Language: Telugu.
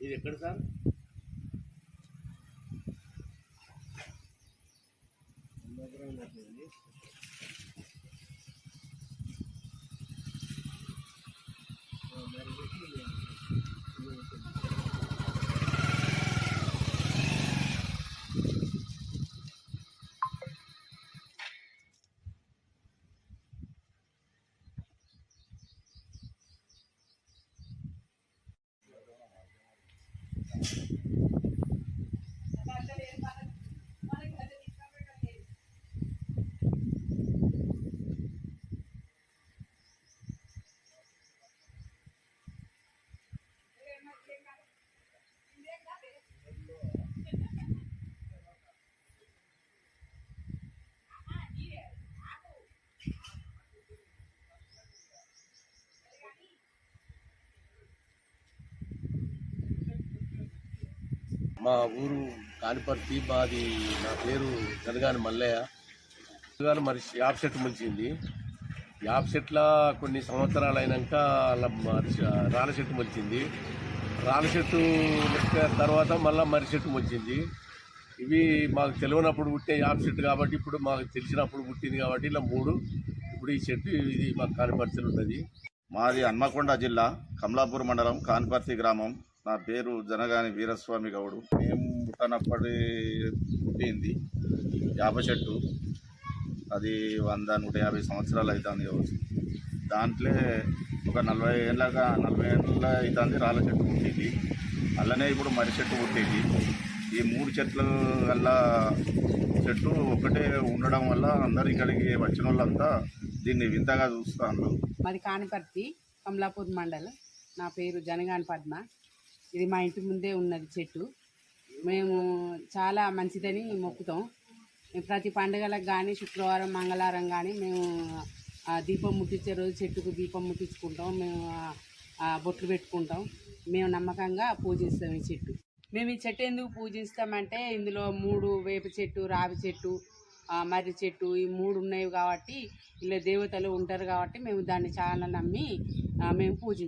ఇది ఎక్కడ సార్? మా ఊరు కానిపర్తి. మాది నా పేరు జనగాని మల్లయ్య. మరి యాప్ చెట్టు మొలిచింది. యాప్ చెట్ల కొన్ని సంవత్సరాలు అయినాక రాళ్ళ చెట్టు మొలిచింది. రాళ్ళ చెట్టు తర్వాత మళ్ళీ మర్రి చెట్టు మొలిచింది. ఇవి మాకు తెలియనప్పుడు పుట్టే యాప్ చెట్టు కాబట్టి ఇప్పుడు మాకు తెలిసినప్పుడు పుట్టింది కాబట్టి ఇలా మూడు. ఇప్పుడు ఈ చెట్టు ఇది మాకు కానిపర్తిలో ఉన్నది. మాది హన్మకొండ జిల్లా కమలాపూర్ మండలం కానిపర్తి గ్రామం. నా పేరు జనగాని వీరస్వామి గౌడు. మేము పుట్టినప్పటి పుట్టింది యాప చెట్టు. అది 100-150 సంవత్సరాలు అవుతుంది కావచ్చు. దాంట్లో ఒక 40 ఏళ్ళ అవుతుంది రాళ్ళ చెట్టు పుట్టింది. అలానే ఇప్పుడు మర్రి చెట్టు పుట్టింది. ఈ 3 చెట్ల వల్ల చెట్టు ఒకటే ఉండడం వల్ల అందరు ఇక్కడికి వచ్చిన వాళ్ళంతా దీన్ని వింతగా చూస్తాను. మాది కానిపర్తి కమలాపూర్ మండలం. నా పేరు జనగాని పద్మ. ఇది మా ఇంటి ముందే ఉన్నది చెట్టు. మేము చాలా మంచిదని మొక్కుతాం. ప్రతి పండుగలకు కానీ శుక్రవారం మంగళవారం కానీ మేము దీపం ముట్టించే రోజు చెట్టుకు దీపం ముట్టించుకుంటాం. మేము బొట్లు పెట్టుకుంటాం. మేము నమ్మకంగా పూజిస్తాం ఈ చెట్టు. మేము ఈ చెట్టు ఎందుకు పూజిస్తామంటే ఇందులో 3 వేప చెట్టు, రావి చెట్టు, మర్రి చెట్టు ఈ 3 ఉన్నాయి కాబట్టి ఇలా దేవతలు ఉంటారు కాబట్టి మేము దాన్ని చాలా నమ్మి మేము పూజిస్తాం.